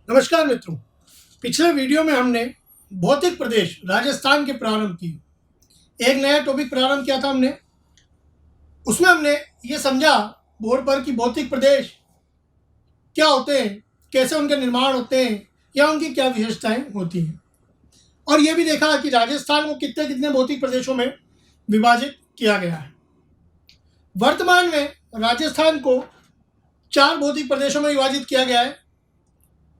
नमस्कार मित्रों। पिछले वीडियो में हमने भौतिक प्रदेश राजस्थान के प्रारंभ की एक नया टॉपिक प्रारंभ किया था। उसमें हमने ये समझा बोर्ड पर कि भौतिक प्रदेश क्या होते हैं, कैसे उनके निर्माण होते हैं या उनकी क्या विशेषताएं होती हैं, और ये भी देखा कि राजस्थान को कितने कितने भौतिक प्रदेशों में विभाजित किया गया है। वर्तमान में राजस्थान को 4 भौतिक प्रदेशों में विभाजित किया गया है,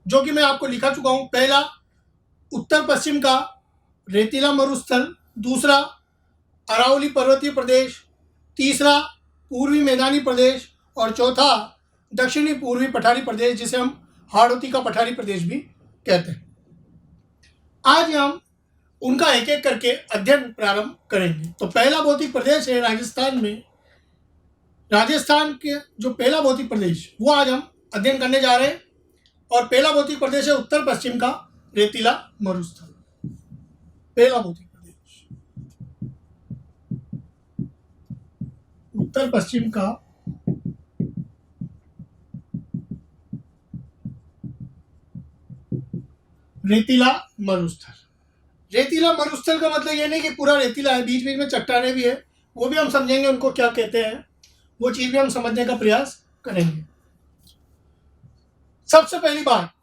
जो कि मैं आपको लिखा चुका हूँ। पहला उत्तर पश्चिम का रेतीला मरुस्थल, दूसरा अरावली पर्वतीय प्रदेश, तीसरा पूर्वी मैदानी प्रदेश और चौथा दक्षिणी पूर्वी पठारी प्रदेश, जिसे हम हाड़ौती का पठारी प्रदेश भी कहते हैं। आज हम उनका एक एक करके अध्ययन प्रारंभ करेंगे। तो पहला भौतिक प्रदेश है राजस्थान में। राजस्थान के जो पहला भौतिक प्रदेश वो आज हम अध्ययन करने जा रहे हैं, और पहला भौतिक प्रदेश है उत्तर पश्चिम का रेतीला मरुस्थल। पहला भौतिक प्रदेश उत्तर पश्चिम का रेतीला मरुस्थल। रेतीला मरुस्थल का मतलब ये नहीं कि पूरा रेतीला है, बीच बीच में चट्टानें भी है, वो भी हम समझेंगे उनको क्या कहते हैं, वो चीज भी हम समझने का प्रयास करेंगे। सबसे पहली बात,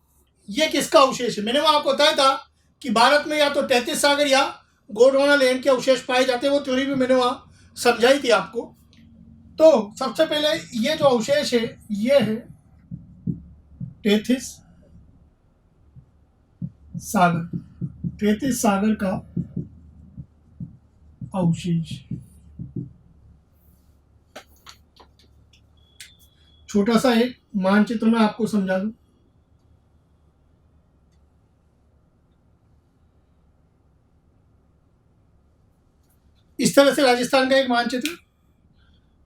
ये किसका अवशेष है? मैंने वहां आपको बताया था कि भारत में या तो 33 सागर या गोंडवाना लैंड के अवशेष पाए जाते हैं। वो थ्योरी भी मैंने वहां समझाई थी आपको। तो सबसे पहले ये जो अवशेष है ये है 33 सागर का अवशेष। छोटा सा एक मानचित्र में आपको समझा दूं। इस तरह से राजस्थान का एक मानचित्र।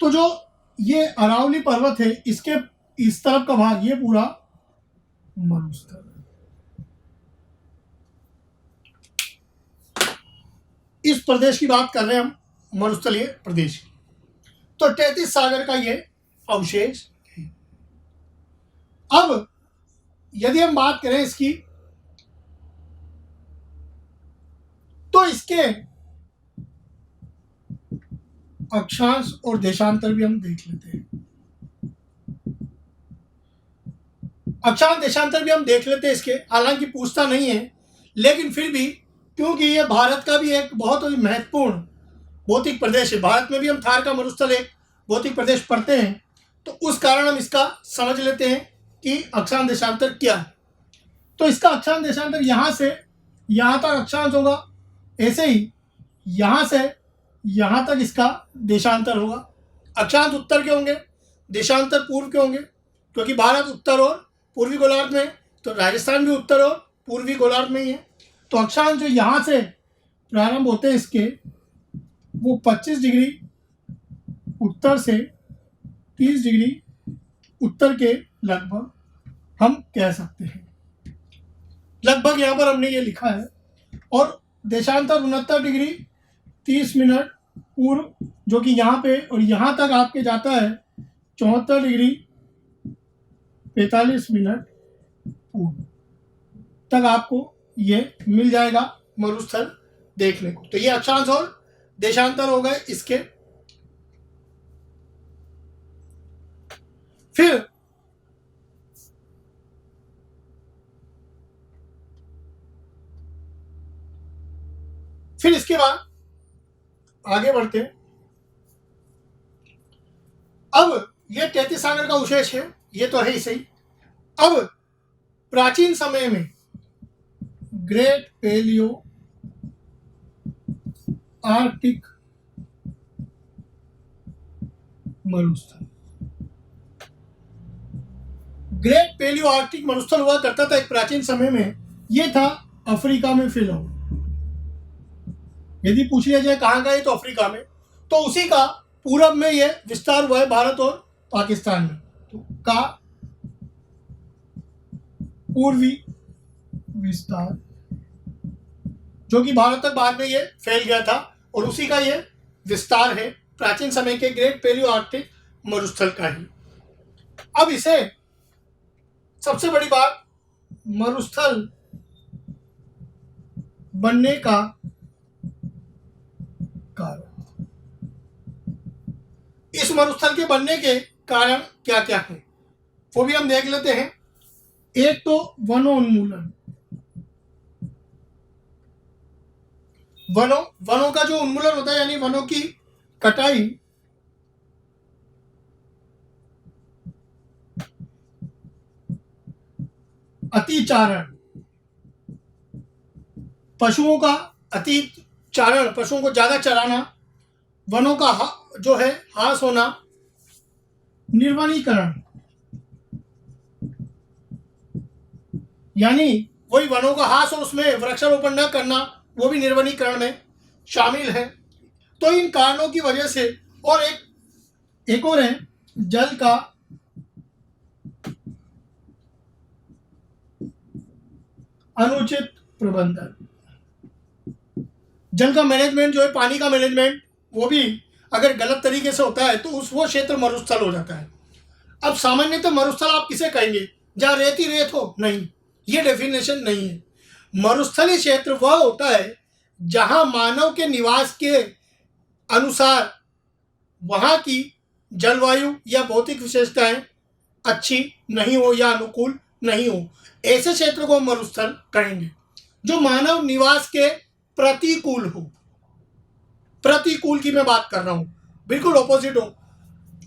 तो जो ये अरावली पर्वत है, इसके इस तरफ का भाग ये पूरा मरुस्थल है। इस प्रदेश की बात कर रहे हैं हम, मरुस्थलीय प्रदेश की। तो 33 सागर का ये अवशेष। अब यदि हम बात करें इसकी, तो इसके अक्षांश और देशांतर भी हम देख लेते हैं। अक्षांश देशांतर भी हम देख लेते हैं इसके, हालांकि पूछता नहीं है, लेकिन फिर भी क्योंकि ये भारत का भी एक बहुत ही महत्वपूर्ण भौतिक प्रदेश है, भारत में भी हम थार का मरुस्थल एक भौतिक प्रदेश पढ़ते हैं, तो उस कारण हम इसका समझ लेते हैं कि अक्षांश देशांतर क्या है। तो इसका अक्षांश देशांतर यहाँ से यहाँ तक अक्षांश होगा, ऐसे ही यहाँ से यहाँ तक इसका देशांतर होगा। अक्षांश उत्तर के होंगे, देशांतर पूर्व के होंगे, क्योंकि भारत उत्तर और पूर्वी गोलार्ध में, तो राजस्थान भी उत्तर और पूर्वी गोलार्ध में ही है। तो अक्षांश जो यहाँ से प्रारंभ होते हैं इसके, वो 25 डिग्री उत्तर से 30 डिग्री उत्तर के लगभग हम कह सकते हैं। लगभग यहाँ पर हमने ये लिखा है। और देशांतर 69 डिग्री 30 मिनट पूर्व, जो कि यहाँ पे और यहाँ तक आपके जाता है 74 डिग्री 45 मिनट पूर्व तक आपको ये मिल जाएगा मरुस्थल देखने को। तो ये अक्षांश और देशांतर हो गए इसके। फिर इसके बाद आगे बढ़ते हैं। अब ये 33 सागर का अवशेष है, ये तो है ही सही। अब प्राचीन समय में ग्रेट पैलियो आर्कटिक मरुस्थल, ग्रेट पैलियो आर्कटिक मरुस्थल हुआ करता था एक प्राचीन समय में। यह था अफ्रीका में फैला हुआ। यदि पूछ लिया जाए कहाँ का है, तो अफ्रीका में। तो उसी का पूरब में ये विस्तार हुआ है भारत और पाकिस्तान में। तो का पूर्वी विस्तार, जो कि भारत तक बाद में ये फैल गया था, और उसी का ये विस्तार है प्राचीन समय के ग्रेट पैलियो आर्कटिक मरुस्थल का ही। अब इसे सबसे बड़ी बात मरुस्थल बनने का कारण, इस मरुस्थल के बनने के कारण क्या क्या है वो भी हम देख लेते हैं। एक तो वनोन्मूलन, वनों का जो उन्मूलन होता है यानी वनों की कटाई, अतिचारण, पशुओं का अतिचारण, पशुओं को ज्यादा चराना, वनों का जो है ह्रास होना, निर्वनीकरण यानी वही वनों का ह्रास और उसमें वृक्षारोपण न करना, वो भी निर्वनीकरण में शामिल है। तो इन कारणों की वजह से, और एक और है जल का अनुचित प्रबंधन, जल का मैनेजमेंट जो है, पानी का मैनेजमेंट, वो भी अगर गलत तरीके से होता है तो वो क्षेत्र मरुस्थल हो जाता है। अब सामान्यतः मरुस्थल आप किसे कहेंगे, जहाँ रेत ही रेत हो? नहीं, ये डेफिनेशन नहीं है। मरुस्थलीय क्षेत्र वह होता है जहां मानव के निवास के अनुसार वहां की जलवायु या भौतिक विशेषताएं अच्छी नहीं हो या अनुकूल नहीं हो, ऐसे क्षेत्र को हम मरुस्थल कहेंगे। जो मानव निवास के प्रतिकूल हो, प्रतिकूल की मैं बात कर रहा हूं, बिल्कुल ऑपोजिट हो।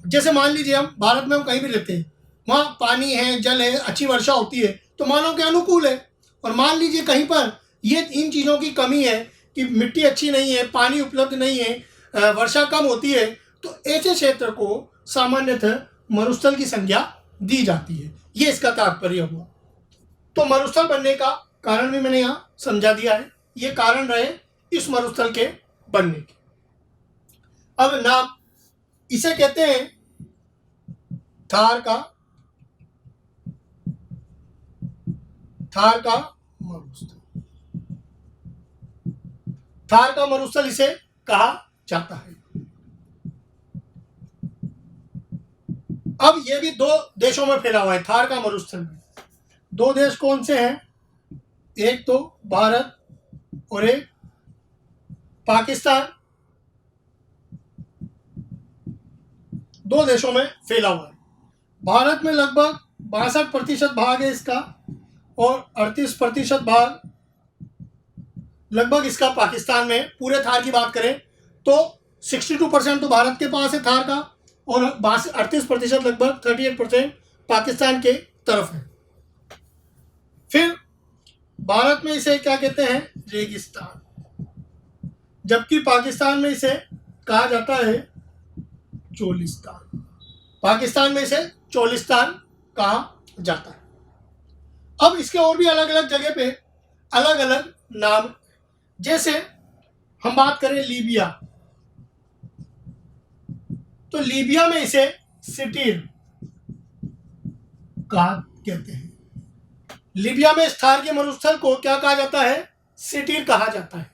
जैसे मान लीजिए हम भारत में हम कहीं भी रहते हैं, वहाँ पानी है, जल है, अच्छी वर्षा होती है तो मानव के अनुकूल है। और मान लीजिए कहीं पर ये इन चीज़ों की कमी है कि मिट्टी अच्छी नहीं है, पानी उपलब्ध नहीं है, वर्षा कम होती है, तो ऐसे क्षेत्र को सामान्यतः मरुस्थल की संज्ञा दी जाती है। ये इसका तात्पर्य हुआ। तो मरुस्थल बनने का कारण भी मैंने यहाँ समझा दिया है, ये कारण रहे इस मरुस्थल के बनने के। अब नाम, इसे कहते हैं थार का मरुस्थल, थार का मरुस्थल इसे कहा जाता है। अब ये भी दो देशों में फैला हुआ है, थार का मरुस्थल में। दो देश कौन से हैं? एक तो भारत और एक पाकिस्तान, दो देशों में फैला हुआ है। भारत में लगभग 62% भाग है इसका, और 38% भाग लगभग इसका पाकिस्तान में। पूरे थार की बात करें तो 62% तो भारत के पास है थार का, और 38% लगभग 38% पाकिस्तान के तरफ है। फिर भारत में इसे क्या कहते हैं? रेगिस्तान, जबकि पाकिस्तान में इसे कहा जाता है चोलिस्तान। पाकिस्तान में इसे चोलिस्तान कहा जाता है। अब इसके और भी अलग अलग जगह पे अलग अलग नाम, जैसे हम बात करें लीबिया, तो लीबिया में इसे सिटीर कहा कहते हैं। लीबिया में इस थार के मरुस्थल को क्या कहा जाता है? सिटीर कहा जाता है।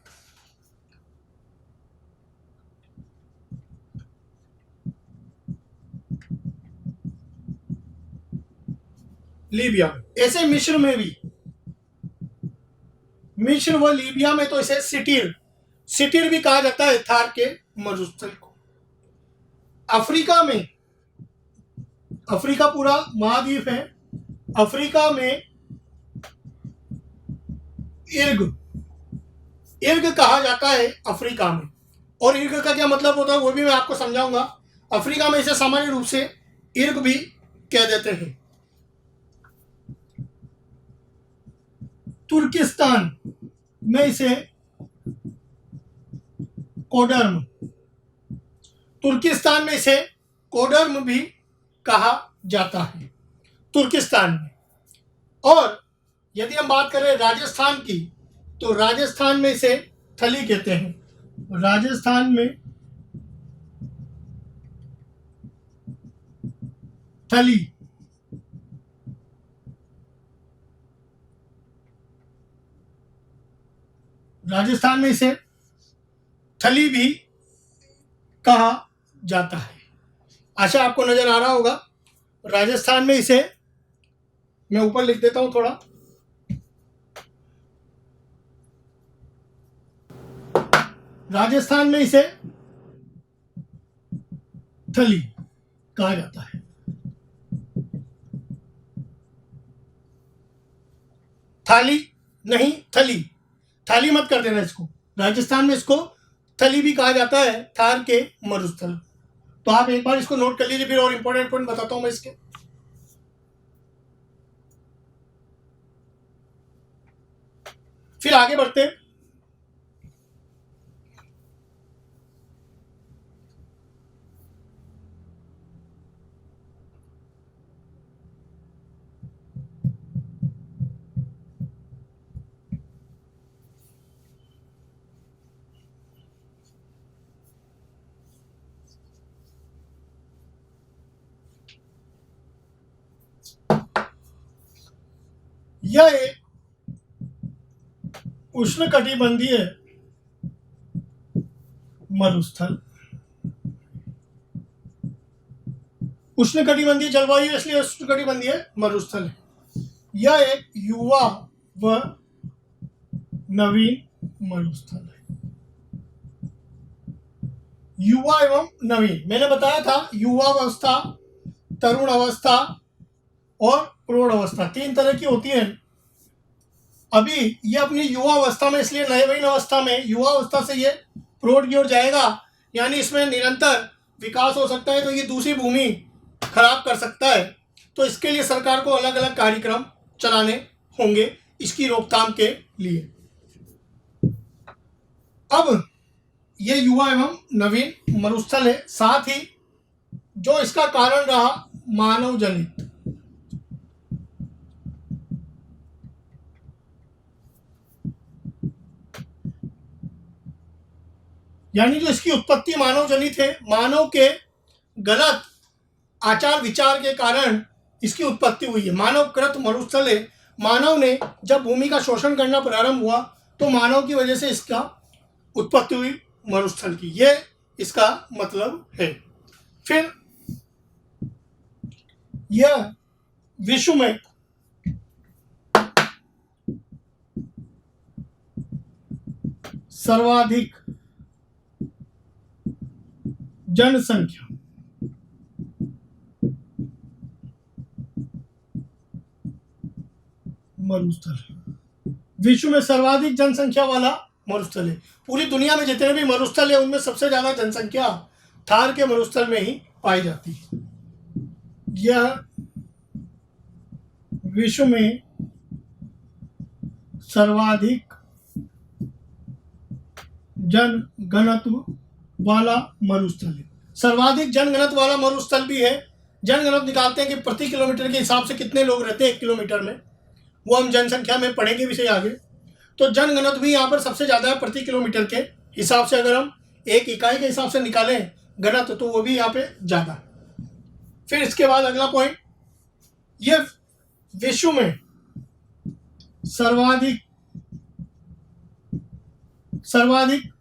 लीबिया में, ऐसे मिस्र में भी, मिस्र व लीबिया में तो इसे सिटीर भी कहा जाता है थार के मरुस्थल को। अफ्रीका में, अफ्रीका पूरा महाद्वीप है, अफ्रीका में इर्ग कहा जाता है अफ्रीका में। और इर्ग का क्या मतलब होता है वो भी मैं आपको समझाऊंगा। अफ्रीका में इसे सामान्य रूप से इर्ग भी कह देते हैं। तुर्किस्तान में इसे कोडर्म, तुर्किस्तान में इसे कोडर्म भी कहा जाता है, तुर्किस्तान में। और यदि हम बात करें राजस्थान की, तो राजस्थान में इसे थली कहते हैं। राजस्थान में थली, राजस्थान में इसे थली भी कहा जाता है। आशा आपको नजर आ रहा होगा। राजस्थान में इसे मैं ऊपर लिख देता हूं थोड़ा, राजस्थान में इसे थली कहा जाता है। थाली नहीं, थली, थाली मत कर देना इसको। राजस्थान में इसको थली भी कहा जाता है, थार के मरुस्थल। तो आप एक बार इसको नोट कर लीजिए, फिर और इंपॉर्टेंट पॉइंट बताता हूं मैं इसके। फिर आगे बढ़ते हैं। यह एक उष्णकटिबंधीय मरुस्थल, उष्णकटिबंधीय जलवायु इसलिए उष्णकटिबंधीय मरुस्थल है। यह एक युवा व नवीन मरुस्थल है। युवा एवं नवीन, मैंने बताया था युवा अवस्था, तरुण अवस्था और प्रौढ़ अवस्था 3 तरह की होती है। अभी ये अपनी युवा अवस्था में, इसलिए नवीन अवस्था में, युवा अवस्था से ये प्रौढ़ की ओर जाएगा, यानी इसमें निरंतर विकास हो सकता है। तो ये दूसरी भूमि खराब कर सकता है। तो इसके लिए सरकार को अलग अलग कार्यक्रम चलाने होंगे इसकी रोकथाम के लिए। अब ये युवा एवं नवीन मरुस्थल है, साथ ही जो इसका कारण रहा मानव जनित, यानी जो इसकी उत्पत्ति मानव जनित है, मानव के गलत आचार विचार के कारण इसकी उत्पत्ति हुई है। मानवकृत मरुस्थल है। मानव ने जब भूमि का शोषण करना प्रारंभ हुआ तो मानव की वजह से इसका उत्पत्ति हुई मरुस्थल की, ये इसका मतलब है। फिर यह विश्व में सर्वाधिक जनसंख्या मरुस्थल है। विश्व में सर्वाधिक जनसंख्या वाला मरुस्थल है। पूरी दुनिया में जितने भी मरुस्थल है उनमें सबसे ज्यादा जनसंख्या थार के मरुस्थल में ही पाई जाती है। यह विश्व में सर्वाधिक जनघनत्व वाला मरुस्थल है। सर्वाधिक जनघनत्व वाला मरुस्थल भी है। जनघनत्व निकालते हैं कि प्रति किलोमीटर के हिसाब से कितने लोग रहते हैं 1 किलोमीटर में, वो हम जनसंख्या में पढ़ेंगे विषय आगे। तो जनघनत्व भी यहाँ पर सबसे ज़्यादा है प्रति किलोमीटर के हिसाब से। अगर हम एक इकाई के हिसाब से निकालें घनत्व तो वो भी यहाँ पे ज़्यादा है। फिर इसके बाद अगला पॉइंट, ये विश्व में सर्वाधिक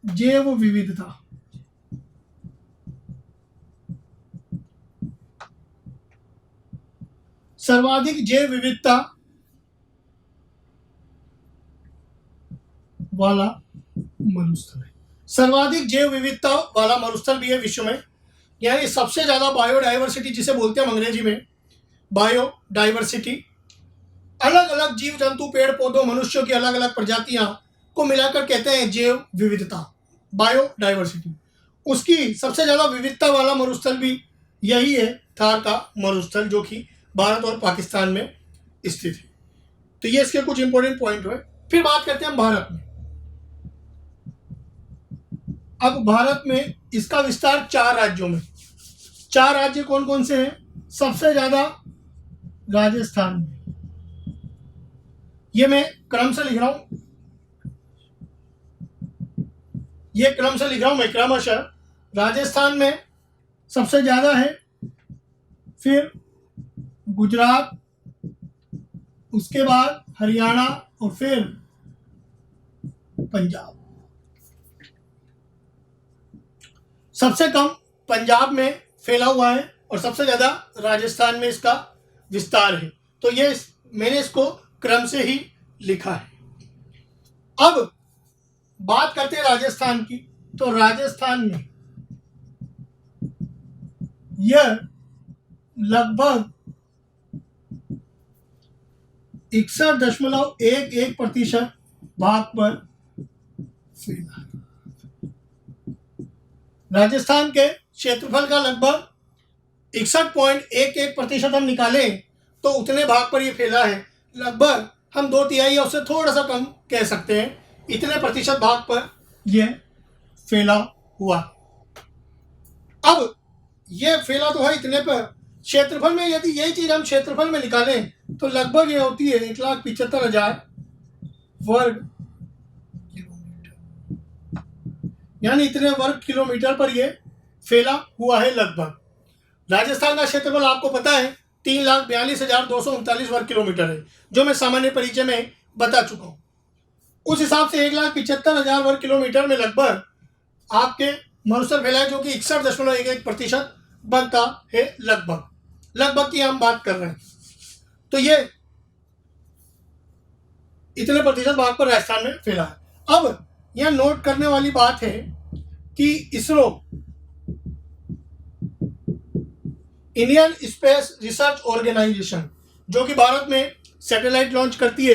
जैव विविधता, सर्वाधिक जैव विविधता वाला मरुस्थल है। सर्वाधिक जैव विविधता वाला मरुस्थल भी है विश्व में, यानी सबसे ज्यादा बायोडाइवर्सिटी जिसे बोलते हैं अंग्रेजी में बायोडाइवर्सिटी, अलग अलग जीव जंतु पेड़ पौधों मनुष्यों की अलग अलग प्रजातियां को मिलाकर कहते हैं जैव विविधता, बायोडाइवर्सिटी। उसकी सबसे ज्यादा विविधता वाला मरुस्थल भी यही है, थार का मरुस्थल, जो कि भारत और पाकिस्तान में स्थित है। तो ये इसके कुछ इंपॉर्टेंट पॉइंट हुए। फिर बात करते हैं हम भारत में। अब भारत में इसका विस्तार 4 राज्यों में। 4 राज्य कौन कौन से हैं? सबसे ज्यादा राजस्थान में, ये मैं क्रम से लिख रहा हूं, ये क्रम से लिख रहा हूं मैं क्रमशः। राजस्थान में सबसे ज्यादा है, फिर गुजरात, उसके बाद हरियाणा और फिर पंजाब। सबसे कम पंजाब में फैला हुआ है और सबसे ज्यादा राजस्थान में इसका विस्तार है। तो ये मैंने इसको क्रम से ही लिखा है। अब बात करते हैं राजस्थान की। तो राजस्थान में यह लगभग 61.11% भाग पर फैला है। राजस्थान के क्षेत्रफल का लगभग 61.11% हम निकालें तो उतने भाग पर ये फैला है। लगभग हम 2/3 उससे थोड़ा सा कम कह सकते हैं, इतने प्रतिशत भाग पर यह फैला हुआ। अब यह फैला तो है इतने पर, क्षेत्रफल में यदि यही चीज हम क्षेत्रफल में निकालें तो लगभग ये होती है 1,75,000 वर्ग किलोमीटर, यानी इतने वर्ग किलोमीटर पर यह फैला हुआ है लगभग। राजस्थान का क्षेत्रफल आपको पता है 3,42,239 वर्ग किलोमीटर है, जो मैं सामान्य परिचय में बता चुका हूँ। उस हिसाब से 1,75,000 वर्ग किलोमीटर में लगभग आपके मरुस्थल फैला है, जो कि 61.11% बनता है। लगभग की हम बात कर रहे हैं। तो ये इतने प्रतिशत भाग पर राजस्थान में फैला है। अब यह नोट करने वाली बात है कि ISRO, Indian space research organisation, जो कि भारत में सैटेलाइट लॉन्च करती है,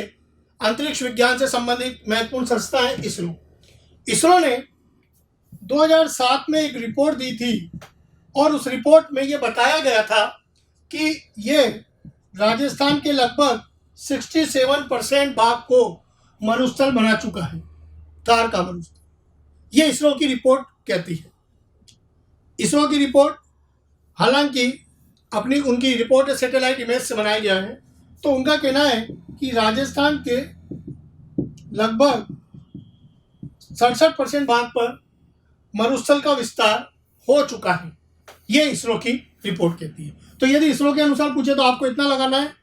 अंतरिक्ष विज्ञान से संबंधित महत्वपूर्ण संस्था है इसरो ने 2007 में एक रिपोर्ट दी थी और उस रिपोर्ट में यह बताया गया था कि ये राजस्थान के लगभग 67% भाग को मरुस्थल बना चुका है, थार का मरुस्थल। ये इसरो की रिपोर्ट कहती है। इसरो की रिपोर्ट, हालांकि उनकी रिपोर्ट सैटेलाइट इमेज से बनाया गया है, तो उनका कहना है कि राजस्थान के लगभग 67% भाग पर मरुस्थल का विस्तार हो चुका है। ये इसरो की रिपोर्ट कहती है। तो यदि इसरो के अनुसार पूछे तो आपको इतना लगाना है,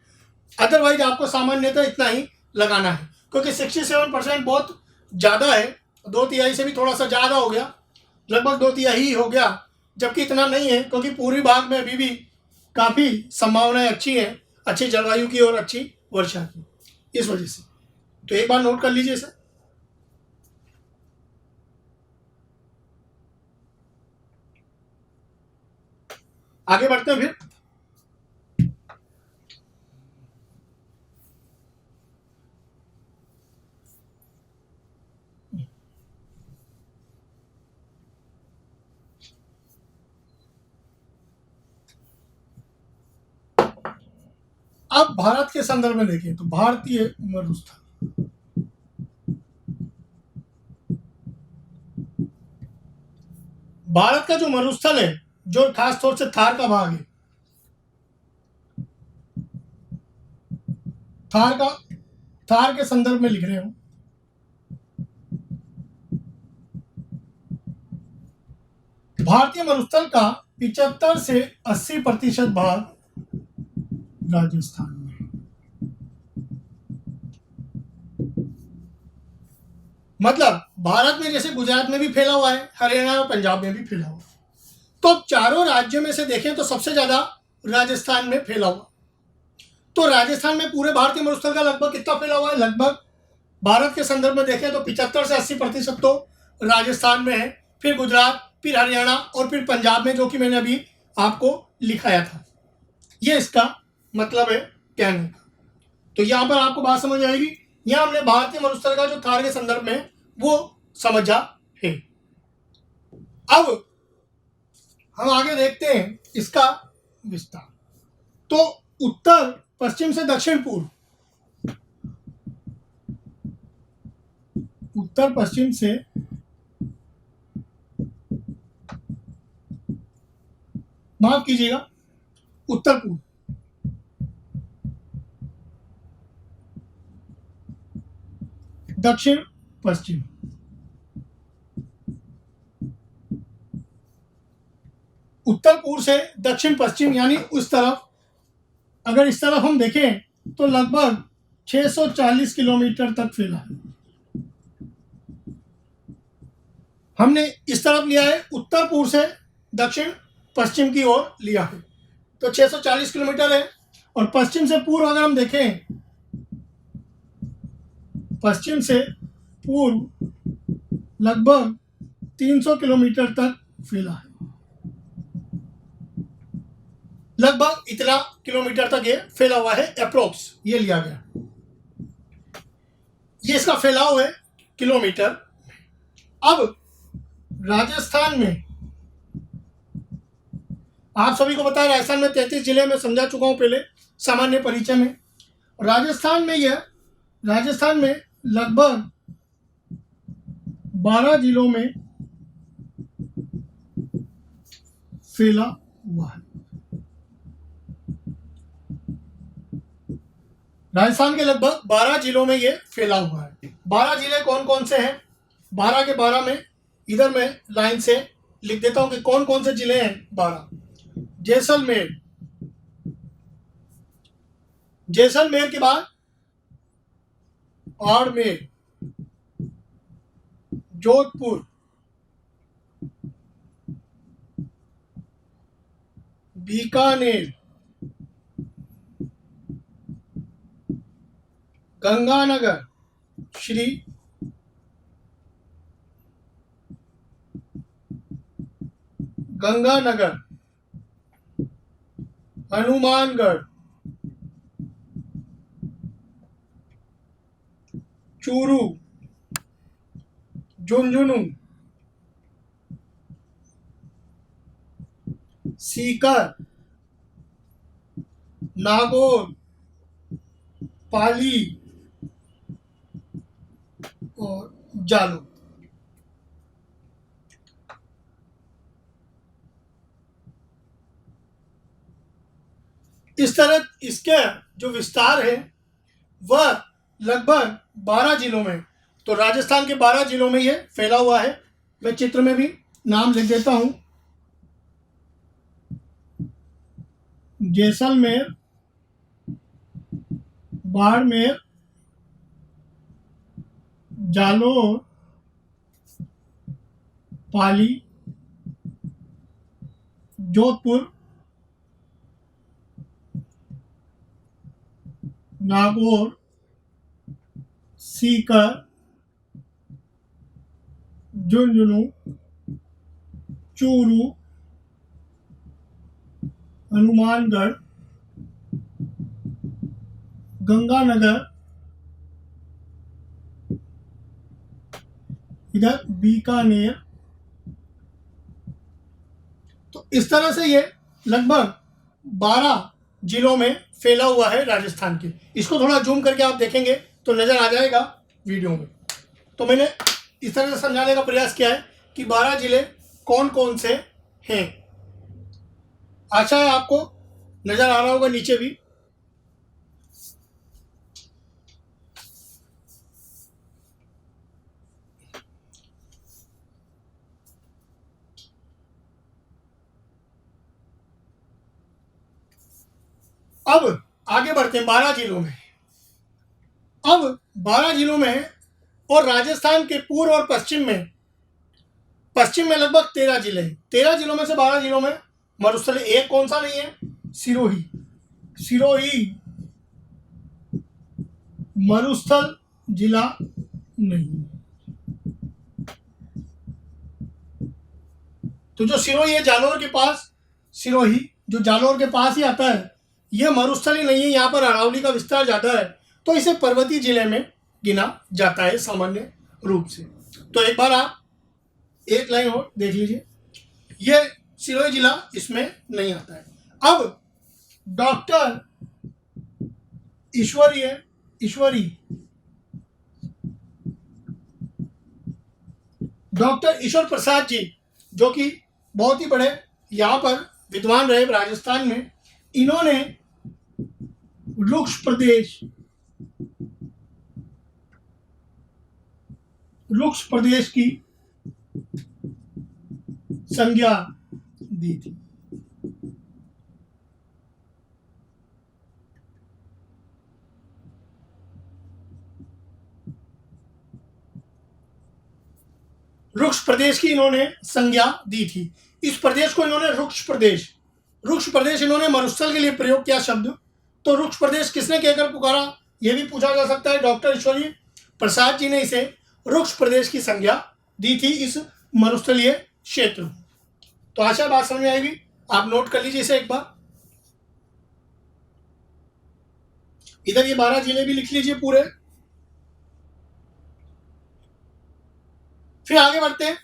अदरवाइज आपको सामान्यतः इतना ही लगाना है, क्योंकि 67% बहुत ज़्यादा है। 2/3 से भी थोड़ा सा ज़्यादा हो गया, लगभग 2/3 ही हो गया, जबकि इतना नहीं है, क्योंकि पूर्वी भाग में अभी भी काफ़ी संभावनाएं अच्छी हैं, अच्छी जलवायु की और अच्छी वर्षा की, इस वजह से। तो एक बार नोट कर लीजिए इसे। आगे बढ़ते हैं फिर। अब भारत के संदर्भ में देखें तो भारतीय मरुस्थल, भारत का जो मरुस्थल है, जो खास तौर से थार का भाग है, थार के संदर्भ में लिख रहे हो। भारतीय मरुस्थल का 75 से 80% भाग राजस्थान में। मतलब भारत में जैसे गुजरात में भी फैला हुआ है, हरियाणा और पंजाब में भी फैला हुआ है। तो चारों राज्यों में से देखें तो सबसे ज्यादा राजस्थान में फैला हुआ। तो राजस्थान में पूरे भारतीय मरुस्थल का लगभग कितना फैला हुआ है? लगभग भारत के संदर्भ में देखें तो 75 से 80% तो राजस्थान में है, फिर गुजरात, फिर हरियाणा और फिर पंजाब में, जो कि मैंने अभी आपको लिखाया था। ये इसका मतलब है कहने का। तो यहाँ पर आपको बात समझ आएगी। यहाँ हमने भारतीय मरुस्थल का जो थार के संदर्भ में वो समझा है। अब हम आगे देखते हैं इसका विस्तार। तो उत्तर पश्चिम से दक्षिण पूर्व, उत्तर पश्चिम से माफ कीजिएगा उत्तर पूर्व, दक्षिण पश्चिम, उत्तर पूर्व से दक्षिण पश्चिम, यानी उस तरफ, अगर इस तरफ हम देखें तो लगभग 640 किलोमीटर तक फैला है। हमने इस तरफ लिया है, उत्तर पूर्व से दक्षिण पश्चिम की ओर लिया है, तो 640 किलोमीटर है। और पश्चिम से पूर्व अगर हम देखें, पश्चिम से पूर्व लगभग 300 किलोमीटर तक फैला है। लगभग इतना किलोमीटर तक ये फैला हुआ है, अप्रोक्स ये लिया गया। ये इसका फैलाव है किलोमीटर। अब राजस्थान में आप सभी को पता है, राजस्थान में 33 जिले में समझा चुका हूं पहले सामान्य परिचय में। राजस्थान में लगभग 12 जिलों में फैला हुआ है। राजस्थान के लगभग 12 जिलों में ये फैला हुआ है। 12 जिले कौन कौन से हैं? 12 के 12 में इधर मैं लाइन से लिख देता हूं कि कौन कौन से जिले हैं। 12 जैसलमेर के बाद बाड़मेर, जोधपुर, बीकानेर, गंगानगर, हनुमानगढ़, चूरू, झुंझुनू, सीकर, नागौर, पाली और जालौर। इस तरह इसके जो विस्तार है वह लगभग 12 जिलों में, तो राजस्थान के 12 जिलों में ये फैला हुआ है। मैं चित्र में भी नाम लिख देता हूं। जैसलमेर, बाड़मेर, जालौर, पाली, जोधपुर, नागौर, सीकर, झुंझुनू, चूरू, हनुमानगढ़, गंगानगर, इधर बीकानेर। तो इस तरह से ये लगभग 12 जिलों में फैला हुआ है राजस्थान के। इसको थोड़ा जूम करके आप देखेंगे तो नज़र आ जाएगा वीडियो में। तो मैंने इस तरह से समझाने का प्रयास किया है कि 12 जिले कौन कौन से हैं। आशा है आपको नज़र आ रहा होगा नीचे भी। अब आगे बढ़ते हैं 12 जिलों में। अब 12 जिलों में और राजस्थान के पूर्व और पश्चिम में लगभग 13 जिले हैं। 13 जिलों में से 12 जिलों में मरुस्थली एक कौन सा नहीं है? सिरोही मरुस्थल जिला नहीं। तो जो सिरोही है जालौर के पास, सिरोही जो जालौर के पास ही आता है, यह मरुस्थली नहीं है। यहाँ पर अरावली का विस्तार ज़्यादा है, तो इसे पर्वतीय जिले में गिना जाता है सामान्य रूप से। तो एक बार आप एक लाइन और देख लीजिए, यह सिरोही जिला इसमें नहीं आता है। अब डॉक्टर ईश्वर प्रसाद जी, जो कि बहुत ही बड़े यहाँ पर विद्वान रहे राजस्थान में, इन्होंने रुक्ष प्रदेश की संज्ञा दी थी। रुक्ष प्रदेश की इन्होंने संज्ञा दी थी। इस प्रदेश को इन्होंने रुक्ष प्रदेश इन्होंने मरुस्थल के लिए प्रयोग किया शब्द। तो रुक्ष प्रदेश किसने कहकर पुकारा, यह भी पूछा जा सकता है। डॉक्टर ईश्वरी प्रसाद जी ने इसे रुक्ष प्रदेश की संज्ञा दी थी इस मरुस्थलीय क्षेत्र। तो आशा बात समझ में आएगी, आप नोट कर लीजिए इसे एक बार। इधर ये 12 जिले भी लिख लीजिए पूरे। फिर आगे बढ़ते हैं।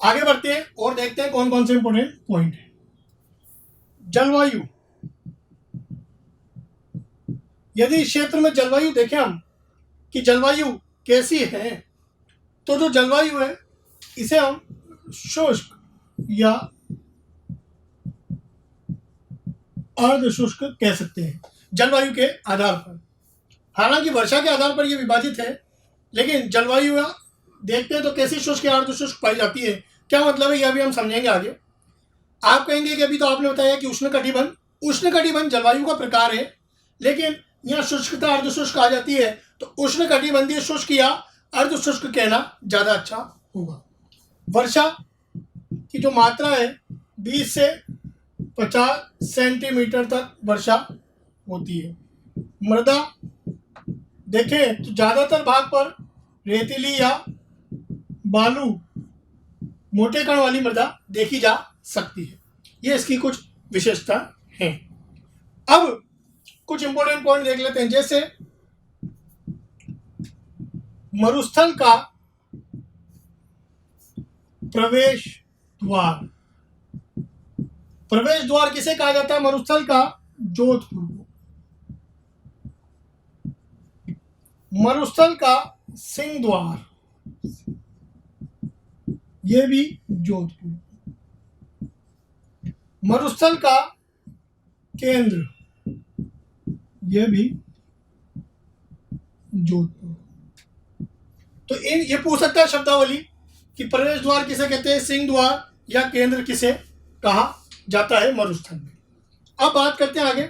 आगे बढ़ते हैं और देखते हैं कौन कौन से इंपोर्टेंट पॉइंट है। जलवायु, यदि इस क्षेत्र में जलवायु देखें हम कि जलवायु कैसी है, तो जो जलवायु है इसे हम शुष्क या अर्ध शुष्क कह सकते हैं जलवायु के आधार पर। हालांकि वर्षा के आधार पर यह विभाजित है, लेकिन जलवायु देखते हैं तो कैसी शुष्क या अर्ध शुष्क पाई जाती है। क्या मतलब है यह भी हम समझेंगे आगे। आप कहेंगे कि अभी तो आपने बताया कि उष्णकटिबंध जलवायु का प्रकार है, लेकिन यहाँ शुष्कता अर्ध शुष्क आ जाती है, तो उष्णकटिबंधीय शुष्क या अर्ध शुष्क कहना ज्यादा अच्छा होगा। वर्षा की जो मात्रा है 20 से 50 सेंटीमीटर तक वर्षा होती है। मृदा देखें तो ज्यादातर भाग पर रेतीली या बालू मोटे कण वाली मृदा देखी जा सकती है। ये इसकी कुछ विशेषता है। अब कुछ इंपॉर्टेंट पॉइंट देख लेते हैं, जैसे मरुस्थल का प्रवेश द्वार। प्रवेश द्वार किसे कहा जाता है मरुस्थल का? जोधपुर को। मरुस्थल का सिंह द्वार, ये भी जोधपुर। मरुस्थल का केंद्र, ये भी जोधपुर। तो ये पूछ सकता है शब्दावली कि प्रवेश द्वार किसे कहते हैं, सिंह द्वार या केंद्र किसे कहा जाता है मरुस्थल में। अब बात करते हैं आगे।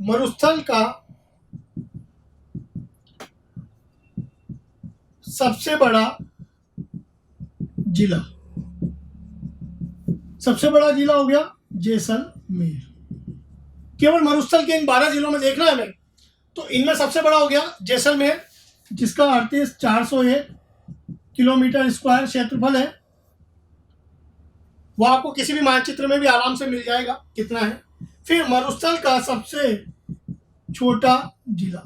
मरुस्थल का सबसे बड़ा जिला, सबसे बड़ा जिला हो गया जैसलमेर। केवल मरुस्थल के इन 12 जिलों में देखना है हमें, तो इनमें सबसे बड़ा हो गया जैसलमेर, जिसका 38,401 किलोमीटर स्क्वायर क्षेत्रफल है। वो आपको किसी भी मानचित्र में भी आराम से मिल जाएगा कितना है। फिर मरुस्थल का सबसे छोटा जिला,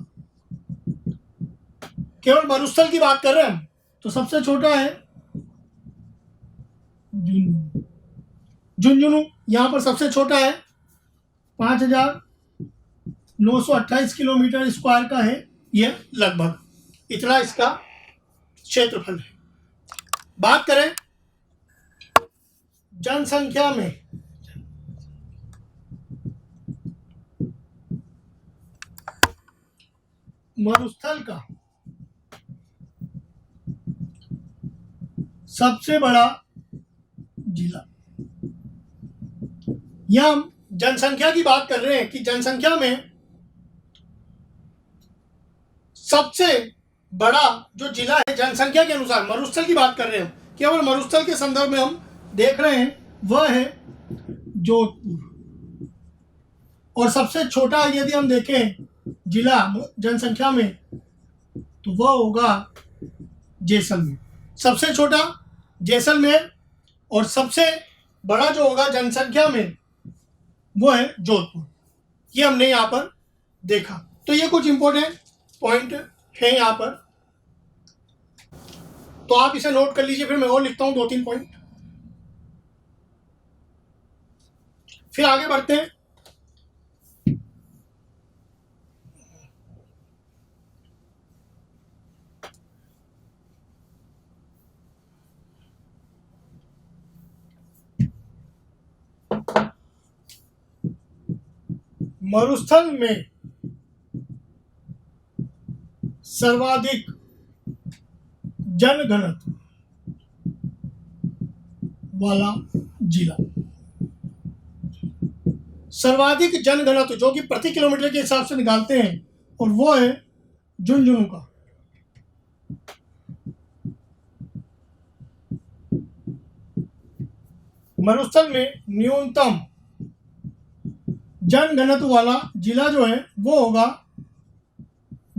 केवल मरुस्थल की बात कर रहे हैं हम, तो सबसे छोटा है झुंझुनू। यहां पर सबसे छोटा है, 5,928 किलोमीटर स्क्वायर का है। यह लगभग इतना इसका क्षेत्रफल है। बात करें जनसंख्या में, मरुस्थल का सबसे बड़ा जिला, यहां हम जनसंख्या की बात कर रहे हैं कि जनसंख्या में सबसे बड़ा जो जिला है जनसंख्या के अनुसार, मरुस्थल की बात कर रहे हैं, केवल मरुस्थल के संदर्भ में हम देख रहे हैं, वह है जोधपुर। और सबसे छोटा यदि हम देखें जिला जनसंख्या में, तो वह होगा जैसलमेर। सबसे छोटा जैसलमेर और सबसे बड़ा जो होगा जनसंख्या में वो है जोधपुर। ये हमने यहाँ पर देखा। तो ये कुछ इंपॉर्टेंट पॉइंट है यहाँ पर, तो आप इसे नोट कर लीजिए। फिर मैं और लिखता हूँ 2-3 पॉइंट, फिर आगे बढ़ते हैं। मरुस्थल में सर्वाधिक जनघनत्व वाला जिला, सर्वाधिक जनघनत्व जो कि प्रति किलोमीटर के हिसाब से निकालते हैं, और वो है झुंझुनू का। मरुस्थल में न्यूनतम जनघनत्व वाला जिला जो है वो होगा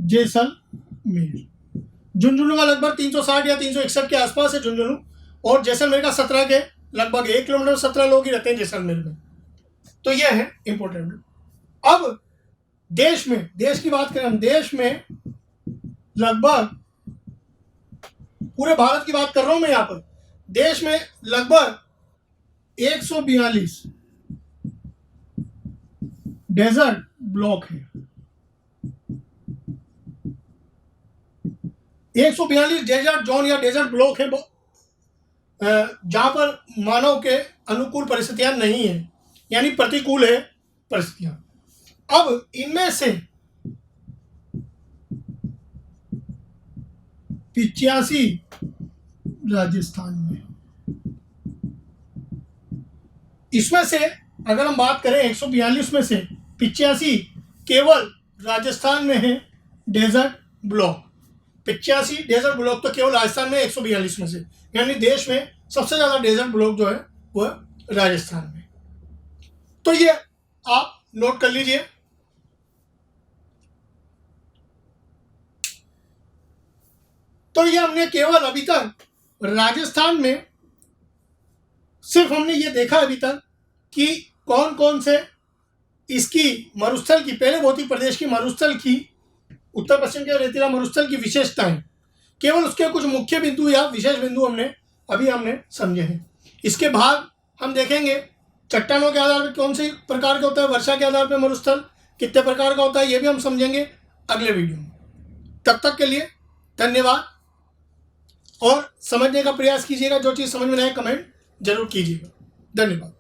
जैसलमेर। झुंझुनू का लगभग 360 या 361 के आसपास है झुंझुनू, और जैसलमेर का 17 के लगभग 1 किलोमीटर 17 लोग ही रहते हैं जैसलमेर में। तो यह है इंपॉर्टेंट। अब देश में, देश की बात करें हम, देश में लगभग, पूरे भारत की बात कर रहा हूं मैं यहाँ पर, देश में लगभग 142 डेजर्ट ब्लॉक है। 142 डेजर्ट जोन या डेजर्ट ब्लॉक है जहां पर मानव के अनुकूल परिस्थितियां नहीं है, यानी प्रतिकूल है परिस्थितियां। अब इनमें से 85 राजस्थान में, इसमें से अगर हम बात करें 142 में से 85 केवल राजस्थान में है डेजर्ट ब्लॉक। 85 डेजर्ट ब्लॉक तो केवल राजस्थान में 142 में से, यानी देश में सबसे ज़्यादा डेजर्ट ब्लॉक जो है वह राजस्थान में। तो ये आप नोट कर लीजिए। तो ये हमने केवल अभी तक राजस्थान में सिर्फ हमने ये देखा अभी तक कि कौन कौन से इसकी मरुस्थल की, पहले भौतिक प्रदेश की मरुस्थल की, उत्तर पश्चिम के रेतीला मरुस्थल की विशेषताएं, केवल उसके कुछ मुख्य बिंदु या विशेष बिंदु हमने समझे हैं। इसके बाद हम देखेंगे चट्टानों के आधार पर कौन से प्रकार का होता है, वर्षा के आधार पर मरुस्थल कितने प्रकार का होता है, ये भी हम समझेंगे अगले वीडियो में। तब तक के लिए धन्यवाद, और समझने का प्रयास कीजिएगा। जो चीज़ समझ में ना आए कमेंट जरूर कीजिएगा। धन्यवाद।